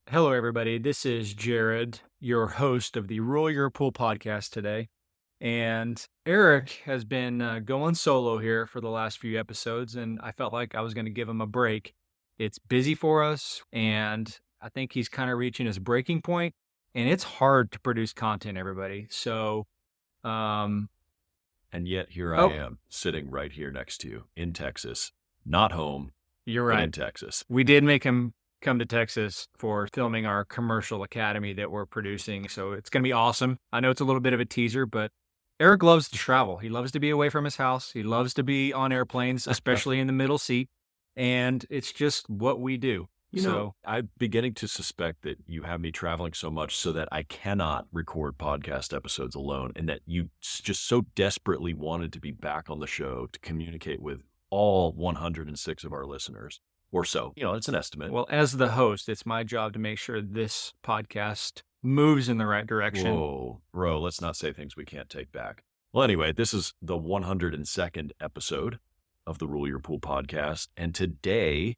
Hello, everybody. This is Jared, your host of the Roll Your Pool podcast today. And Eric has been going solo here for the last few episodes, and I felt like I was going to give him a break. It's busy for us, and I think he's kind of reaching his breaking point, and it's hard to produce content, everybody. Um, And yet here I oh, am, sitting right here next to you in Texas. Not home, you're but right. in Texas. We did make him come to Texas for filming our commercial academy that we're producing. So it's going to be awesome. I know it's a little bit of a teaser, but Eric loves to travel. He loves to be away from his house. He loves to be on airplanes, especially in the middle seat. And it's just what we do. I'm beginning to suspect that you have me traveling so much so that I cannot record podcast episodes alone, and that you just so desperately wanted to be back on the show to communicate with all 106 of our listeners or so. It's an estimate. Well, as the host, it's my job to make sure this podcast moves in the right direction. Whoa, bro, let's not say things we can't take back. Well, anyway, this is the 102nd episode of the Rule Your Pool podcast. And today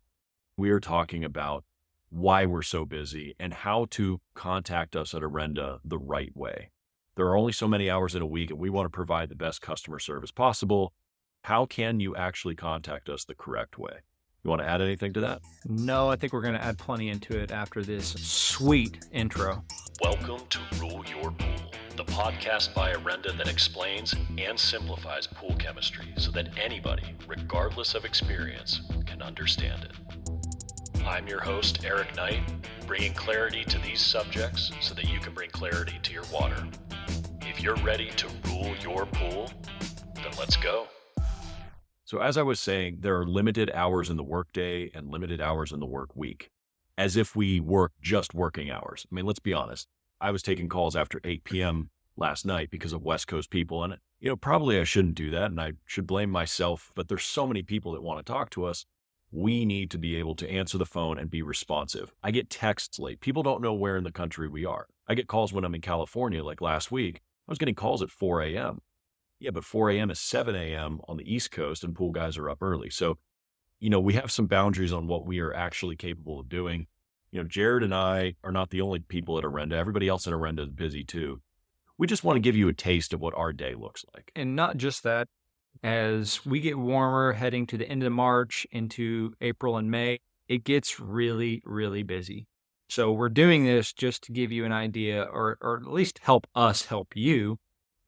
we are talking about why we're so busy and how to contact us at Orenda the right way. There are only so many hours in a week, and we want to provide the best customer service possible. How can you actually contact us the correct way? You want to add anything to that? No, I think we're going to add plenty into it after this sweet intro. Welcome to Rule Your Pool, the podcast by Orenda that explains and simplifies pool chemistry so that anybody, regardless of experience, can understand it. I'm your host, Eric Knight, bringing clarity to these subjects so that you can bring clarity to your water. If you're ready to rule your pool, then let's go. So as I was saying, there are limited hours in the workday and limited hours in the work week, as if we work just working hours. I mean, let's be honest. I was taking calls after 8 p.m. last night because of West Coast people. And, probably I shouldn't do that, and I should blame myself, but there's so many people that want to talk to us. We need to be able to answer the phone and be responsive. I get texts late. People don't know where in the country we are. I get calls when I'm in California, like last week. I was getting calls at 4 a.m. Yeah, but 4 a.m. is 7 a.m. on the East Coast, and pool guys are up early. So, we have some boundaries on what we are actually capable of doing. Jared and I are not the only people at Orenda. Everybody else at Orenda is busy too. We just want to give you a taste of what our day looks like. And not just that, as we get warmer heading to the end of March into April and May, it gets really, really busy. So we're doing this just to give you an idea, or at least help us help you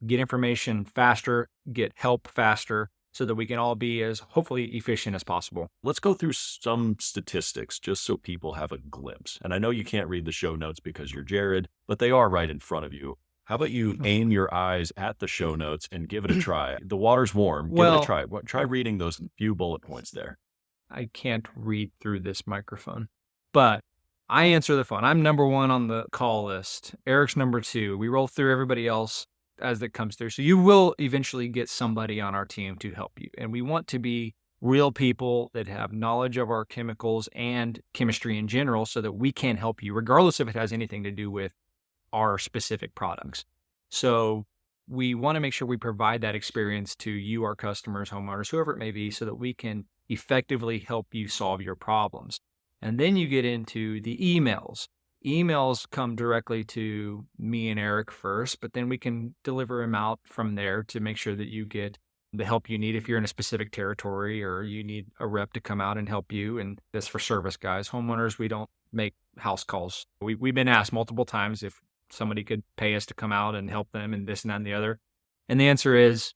get information faster, get help faster, so that we can all be as hopefully efficient as possible. Let's go through some statistics just so people have a glimpse. And I know you can't read the show notes because you're Jared, but they are right in front of you. How about you aim your eyes at the show notes and give it a try? The water's warm. Give it a try. Try reading those few bullet points there. I can't read through this microphone, but I answer the phone. I'm number one on the call list. Eric's number two. We roll through everybody else as that comes through. So you will eventually get somebody on our team to help you. And we want to be real people that have knowledge of our chemicals and chemistry in general so that we can help you, regardless if it has anything to do with our specific products. So we want to make sure we provide that experience to you, our customers, homeowners, whoever it may be, so that we can effectively help you solve your problems. And then you get into the emails. Emails come directly to me and Eric first, but then we can deliver them out from there to make sure that you get the help you need if you're in a specific territory or you need a rep to come out and help you. And that's for service guys. Homeowners, we don't make house calls. We've been asked multiple times if somebody could pay us to come out and help them and this and that and the other. And the answer is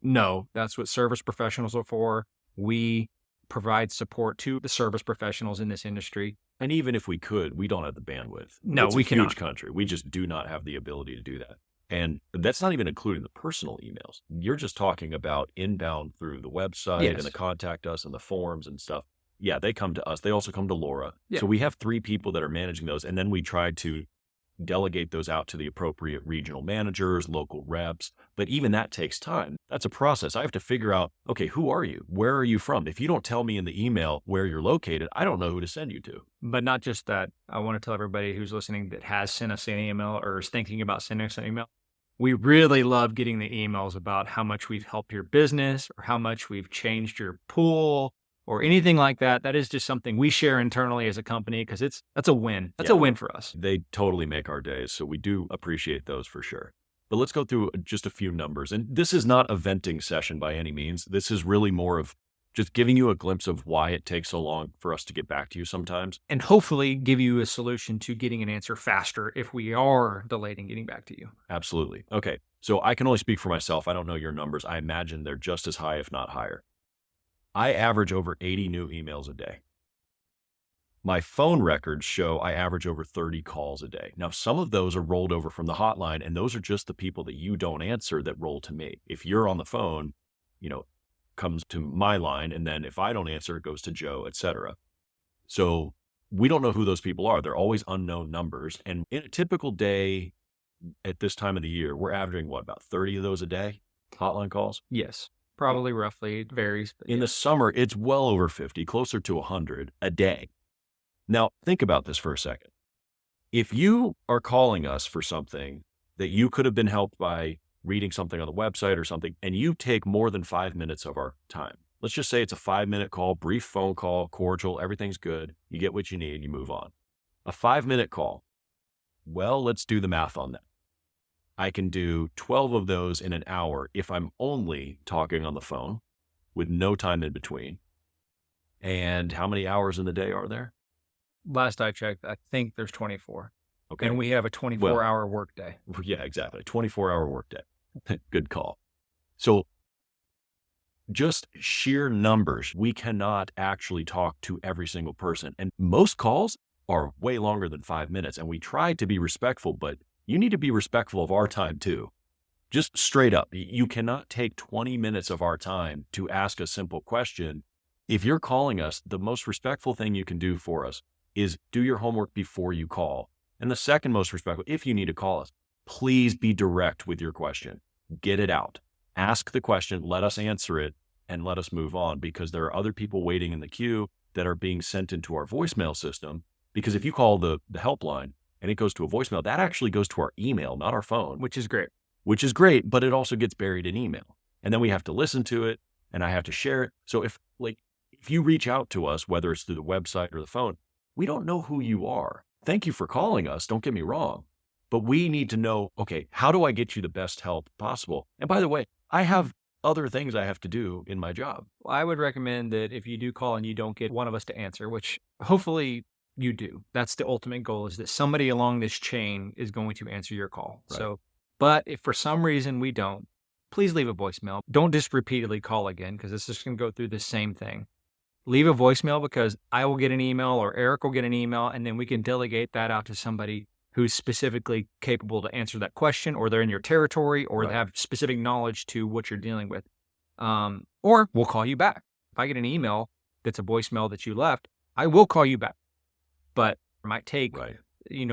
no. That's what service professionals are for. We provide support to the service professionals in this industry. And even if we could, we don't have the bandwidth. No, it's we a cannot. huge country. We just do not have the ability to do that. And that's not even including the personal emails. You're just talking about inbound through the website and the contact us and the forms and stuff. Yeah, they come to us. They also come to Laura. Yeah. So we have 3 people that are managing those. And then we try to delegate those out to the appropriate regional managers, local reps. But even that takes time. That's a process. I have to figure out, okay, who are you? Where are you from? If you don't tell me in the email where you're located, I don't know who to send you to. But not just that. I want to tell everybody who's listening that has sent us an email or is thinking about sending us an email. We really love getting the emails about how much we've helped your business or how much we've changed your pool or anything like that, that is just something we share internally as a company because that's a win. That's a win for us. They totally make our days. So we do appreciate those for sure. But let's go through just a few numbers. And this is not a venting session by any means. This is really more of just giving you a glimpse of why it takes so long for us to get back to you sometimes. And hopefully give you a solution to getting an answer faster if we are delayed in getting back to you. Absolutely. Okay. So I can only speak for myself. I don't know your numbers. I imagine they're just as high, if not higher. I average over 80 new emails a day. My phone records show I average over 30 calls a day. Now, some of those are rolled over from the hotline, and those are just the people that you don't answer that roll to me. If you're on the phone, comes to my line, and then if I don't answer, it goes to Joe, etc. So we don't know who those people are. They're always unknown numbers. And in a typical day at this time of the year, we're averaging, about 30 of those a day, hotline calls? Yes, probably roughly. It varies. In the summer, it's well over 50, closer to 100 a day. Now, think about this for a second. If you are calling us for something that you could have been helped by reading something on the website or something, and you take more than 5 minutes of our time, let's just say it's a 5-minute call, brief phone call, cordial, everything's good. You get what you need, you move on. A 5-minute call. Well, let's do the math on that. I can do 12 of those in an hour if I'm only talking on the phone with no time in between. And how many hours in the day are there? Last I checked, I think there's 24. Okay. And we have a 24-hour workday. Yeah, exactly. 24-hour workday. Good call. So just sheer numbers, we cannot actually talk to every single person. And most calls are way longer than 5 minutes. And we try to be respectful, but you need to be respectful of our time too. Just straight up, you cannot take 20 minutes of our time to ask a simple question. If you're calling us, the most respectful thing you can do for us is do your homework before you call. And the second most respectful, if you need to call us, please be direct with your question. Get it out. Ask the question, let us answer it, and let us move on, because there are other people waiting in the queue that are being sent into our voicemail system. Because if you call the helpline and it goes to a voicemail, that actually goes to our email, not our phone. Which is great. Which is great, but it also gets buried in email. And then we have to listen to it, and I have to share it. So if you reach out to us, whether it's through the website or the phone, we don't know who you are. Thank you for calling us, don't get me wrong. But we need to know, okay, how do I get you the best help possible? And by the way, I have other things I have to do in my job. Well, I would recommend that if you do call and you don't get one of us to answer, which hopefully you do, that's the ultimate goal, is that somebody along this chain is going to answer your call. Right. But if for some reason we don't, please leave a voicemail. Don't just repeatedly call again, because it's just going to go through the same thing. Leave a voicemail, because I will get an email or Eric will get an email, and then we can delegate that out to somebody who's specifically capable to answer that question, or they're in your territory, or they have specific knowledge to what you're dealing with. Or we'll call you back. If I get an email that's a voicemail that you left, I will call you back. But it might take,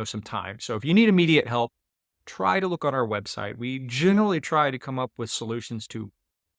some time. So if you need immediate help, try to look on our website. We generally try to come up with solutions to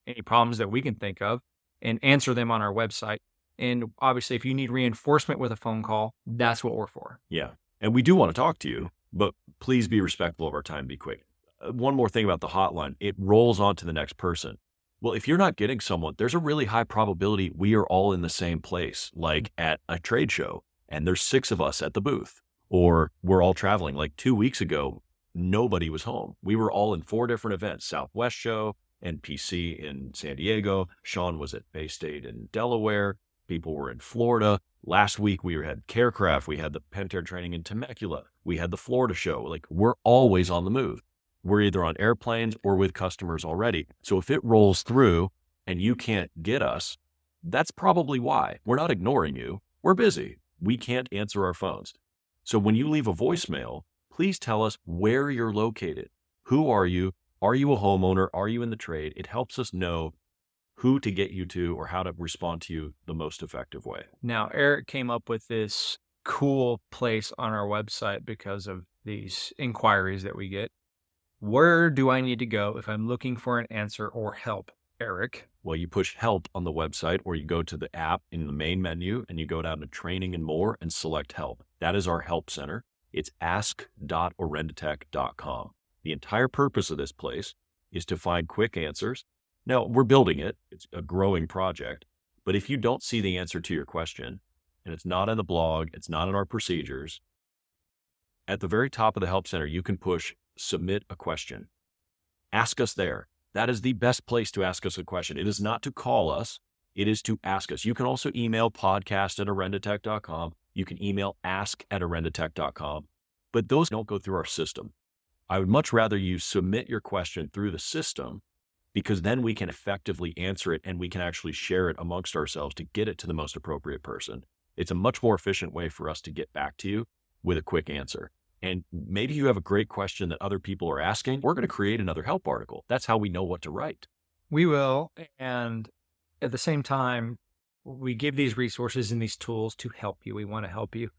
any problems that we can think of and answer them on our website. And obviously, if you need reinforcement with a phone call, that's what we're for. Yeah. And we do want to talk to you, but please be respectful of our time. Be quick. One more thing about the hotline, it rolls on to the next person. Well, if you're not getting someone, there's a really high probability we are all in the same place, like at a trade show, and there's 6 of us at the booth, or we're all traveling. Like 2 weeks ago, nobody was home. We were all in 4 different events: Southwest Show, NPC in San Diego. Sean was at Bay State in Delaware. People were in Florida. Last week, we had Carecraft. We had the Pentair training in Temecula. We had the Florida show. Like, we're always on the move. We're either on airplanes or with customers already. So if it rolls through and you can't get us, that's probably why. We're not ignoring you. We're busy. We can't answer our phones. So when you leave a voicemail, please tell us where you're located. Who are you? Are you a homeowner? Are you in the trade? It helps us know who to get you to or how to respond to you the most effective way. Now, Eric came up with this cool place on our website because of these inquiries that we get. Where do I need to go if I'm looking for an answer or help, Eric? Well, you push help on the website, or you go to the app in the main menu and you go down to training and more and select help. That is our help center. It's ask.orendatech.com. The entire purpose of this place is to find quick answers. Now, we're building it. It's a growing project, But if you don't see the answer to your question, and it's not in the blog, it's not in our procedures, at the very top of the Help Center, you can push submit a question. Ask us there. That is the best place to ask us a question. It is not to call us. It is to ask us. You can also email podcast@orendatech.com. You can email ask@orendatech.com. But those don't go through our system. I would much rather you submit your question through the system, because then we can effectively answer it and we can actually share it amongst ourselves to get it to the most appropriate person. It's a much more efficient way for us to get back to you with a quick answer. And maybe you have a great question that other people are asking. We're going to create another help article. That's how we know what to write. We will. And at the same time, we give these resources and these tools to help you. We want to help you.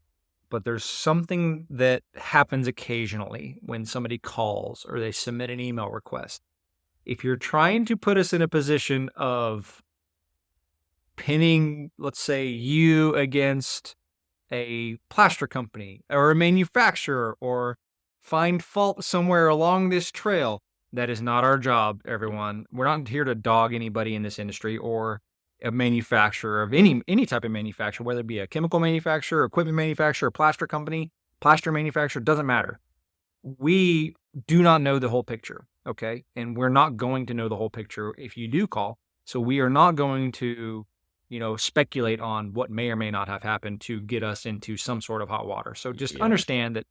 But there's something that happens occasionally when somebody calls or they submit an email request. If you're trying to put us in a position of pinning, let's say, you against a plaster company or a manufacturer or find fault somewhere along this trail, that is not our job, everyone. We're not here to dog anybody in this industry or a manufacturer of any type of manufacturer, whether it be a chemical manufacturer, equipment manufacturer, plaster company, plaster manufacturer, doesn't matter. We do not know the whole picture, okay? And we're not going to know the whole picture if you do call. So we are not going to, speculate on what may or may not have happened to get us into some sort of hot water. So just understand that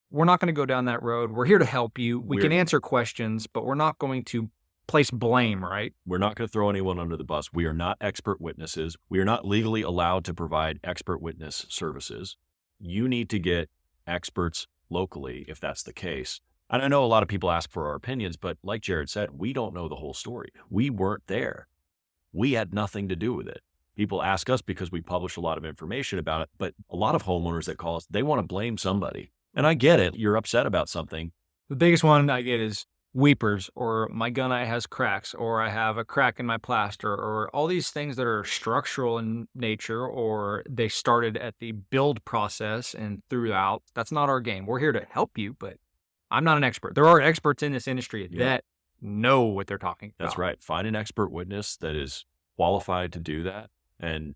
we're not going to go down that road. We're here to help you. We can answer questions, but we're not going to place blame, right? We're not going to throw anyone under the bus. We are not expert witnesses. We are not legally allowed to provide expert witness services. You need to get experts locally if that's the case. And I know a lot of people ask for our opinions, but like Jared said, we don't know the whole story. We weren't there. We had nothing to do with it. People ask us because we publish a lot of information about it, but a lot of homeowners that call us, they want to blame somebody. And I get it. You're upset about something. The biggest one I get is weepers, or my gunite has cracks, or I have a crack in my plaster, or all these things that are structural in nature, or they started at the build process and throughout. That's not our game. We're here to help you, but I'm not an expert. There are experts in this industry that know what they're talking about. That's right. Find an expert witness that is qualified to do that. And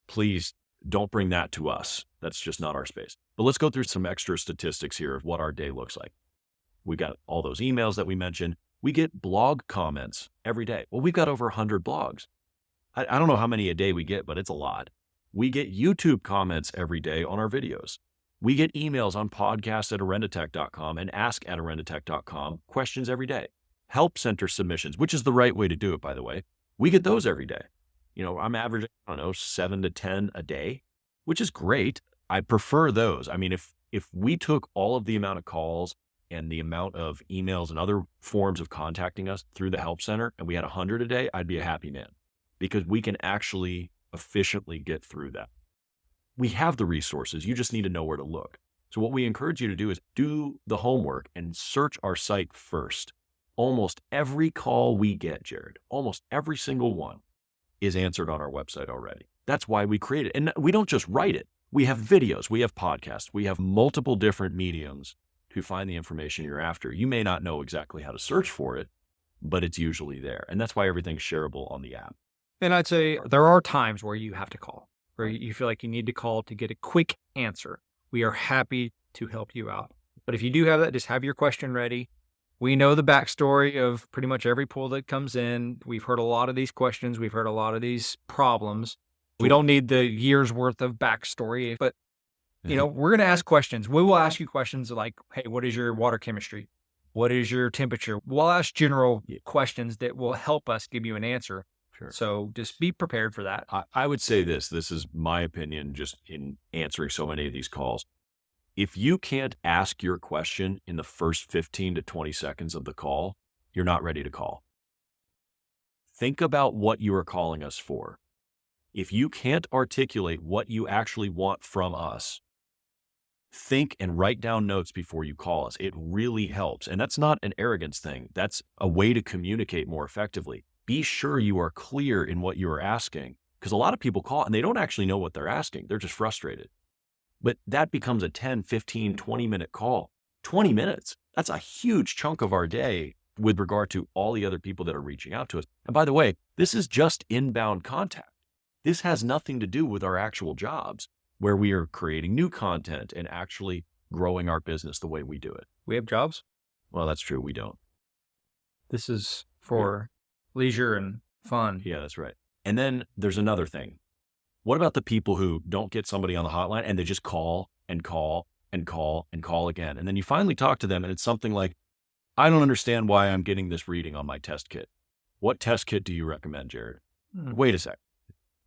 please don't bring that to us. That's just not our space. But let's go through some extra statistics here of what our day looks like. We got all those emails that we mentioned. We get blog comments every day. Well, we've got over 100 blogs. I don't know how many a day we get, but it's a lot. We get YouTube comments every day on our videos. We get emails on podcast@orendatech.com and ask@orendatech.com questions every day. Help center submissions, which is the right way to do it, by the way. We get those every day. I'm averaging, 7 to 10 a day, which is great. I prefer those. I mean, if we took all of the amount of calls and the amount of emails and other forms of contacting us through the Help Center and we had 100 a day, I'd be a happy man, because we can actually efficiently get through that. We have the resources. You just need to know where to look. So what we encourage you to do is do the homework and search our site first. Almost every call we get, Jared, almost every single one, is answered on our website already. That's why we create it. And we don't just write it. We have videos, we have podcasts, we have multiple different mediums to find the information you're after. You may not know exactly how to search for it, but it's usually there. And that's why everything's shareable on the app. And I'd say there are times where you have to call, where you feel like you need to call to get a quick answer. We are happy to help you out. But if you do have that, just have your question ready. We know the backstory of pretty much every pool that comes in. We've heard a lot of these questions. We've heard a lot of these problems. We don't need the year's worth of backstory, but we're going to ask questions. We will ask you questions like, hey, what is your water chemistry? What is your temperature? We'll ask general questions that will help us give you an answer. Sure. So just be prepared for that. I would say this is my opinion, just in answering so many of these calls. If you can't ask your question in the first 15 to 20 seconds of the call, you're not ready to call. Think about what you are calling us for. If you can't articulate what you actually want from us, think and write down notes before you call us. It really helps. And that's not an arrogance thing. That's a way to communicate more effectively. Be sure you are clear in what you are asking, because a lot of people call and they don't actually know what they're asking. They're just frustrated. But that becomes a 10, 15, 20-minute call. 20 minutes, that's a huge chunk of our day with regard to all the other people that are reaching out to us. And by the way, this is just inbound contact. This has nothing to do with our actual jobs, where we are creating new content and actually growing our business the way we do it. We have jobs. Well, that's true. We don't. This is for leisure and fun. Yeah, that's right. And then there's another thing. What about the people who don't get somebody on the hotline and they just call and call and call and call again? And then you finally talk to them and it's something like, I don't understand why I'm getting this reading on my test kit. What test kit do you recommend, Jared? Wait a sec.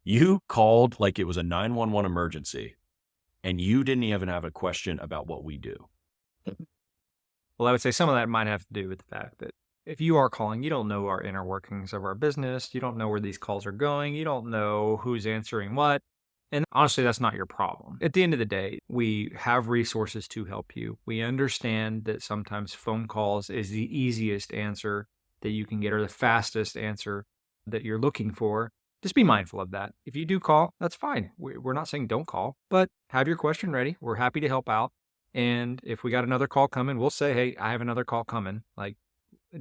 You called like it was a 911 emergency and you didn't even have a question about what we do. Well, I would say some of that might have to do with the fact that if you are calling, you don't know our inner workings of our business. You don't know where these calls are going. You don't know who's answering what. And honestly, that's not your problem. At the end of the day, we have resources to help you. We understand that sometimes phone calls is the easiest answer that you can get or the fastest answer that you're looking for. Just be mindful of that. If you do call, that's fine. We're not saying don't call, but have your question ready. We're happy to help out. And if we got another call coming, we'll say, hey, I have another call coming. Like,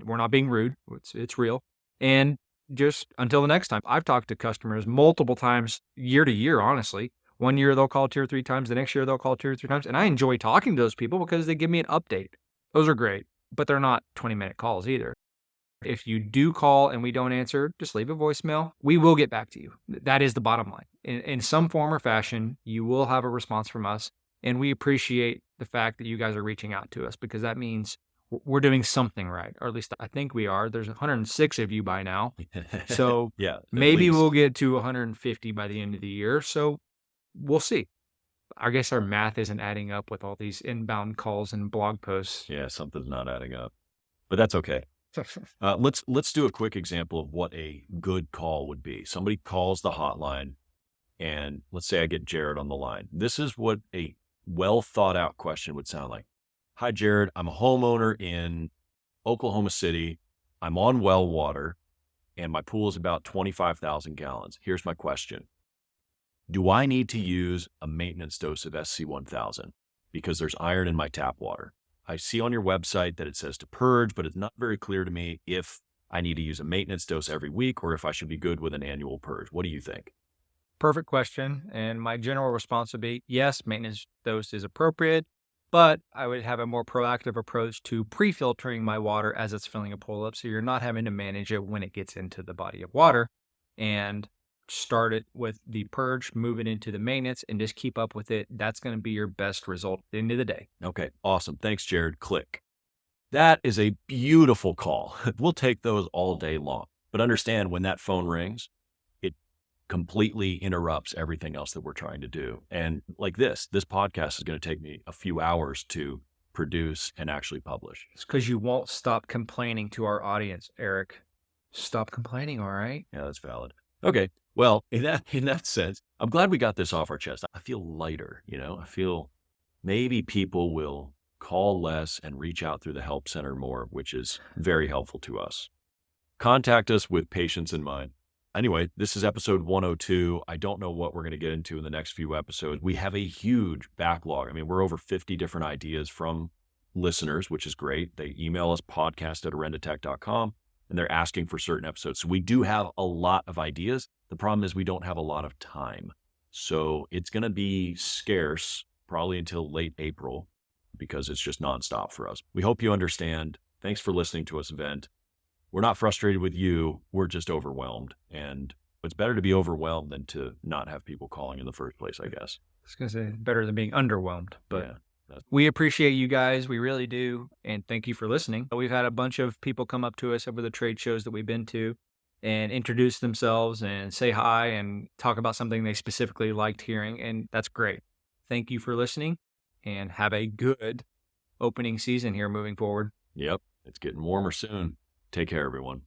we're not being rude. It's real. And just until the next time, I've talked to customers multiple times year to year, honestly. One year they'll call 2 or 3 times. The next year they'll call 2 or 3 times. And I enjoy talking to those people because they give me an update. Those are great, but they're not 20-minute calls either. If you do call and we don't answer, just leave a voicemail. We will get back to you. That is the bottom line. In some form or fashion, you will have a response from us. And we appreciate the fact that you guys are reaching out to us because that means we're doing something right, or at least I think we are. There's 106 of you by now. So yeah, maybe we'll get to 150 by the end of the year. So we'll see. I guess our math isn't adding up with all these inbound calls and blog posts. Yeah, something's not adding up, but that's okay. Let's do a quick example of what a good call would be. Somebody calls the hotline and let's say I get Jared on the line. This is what a well thought out question would sound like. Hi, Jared. I'm a homeowner in Oklahoma City. I'm on well water and my pool is about 25,000 gallons. Here's my question. Do I need to use a maintenance dose of SC1000 because there's iron in my tap water? I see on your website that it says to purge, but it's not very clear to me if I need to use a maintenance dose every week or if I should be good with an annual purge. What do you think? Perfect question. And my general response would be, yes, maintenance dose is appropriate, but I would have a more proactive approach to pre-filtering my water as it's filling a pool up. So you're not having to manage it when it gets into the body of water, and start it with the purge, move it into the maintenance, and just keep up with it. That's going to be your best result at the end of the day. Okay, awesome. Thanks, Jared. Click. That is a beautiful call. We'll take those all day long. But understand when that phone rings, it completely interrupts everything else that we're trying to do. And like this podcast is going to take me a few hours to produce and actually publish. It's because you won't stop complaining to our audience, Eric. Stop complaining, all right? Yeah, that's valid. Okay. Well, in that sense, I'm glad we got this off our chest. I feel lighter, I feel maybe people will call less and reach out through the help center more, which is very helpful to us. Contact us with patience in mind. Anyway, this is episode 102. I don't know what we're going to get into in the next few episodes. We have a huge backlog. I mean, we're over 50 different ideas from listeners, which is great. They email us podcast@orendatech.com. and they're asking for certain episodes. So we do have a lot of ideas. The problem is we don't have a lot of time. So it's going to be scarce probably until late April because it's just nonstop for us. We hope you understand. Thanks for listening to us vent. We're not frustrated with you. We're just overwhelmed. And it's better to be overwhelmed than to not have people calling in the first place, I guess. I was going to say better than being underwhelmed, but Yeah. we appreciate you guys. We really do. And thank you for listening. We've had a bunch of people come up to us over the trade shows that we've been to and introduce themselves and say hi and talk about something they specifically liked hearing. And that's great. Thank you for listening and have a good opening season here moving forward. Yep. It's getting warmer soon. Take care, everyone.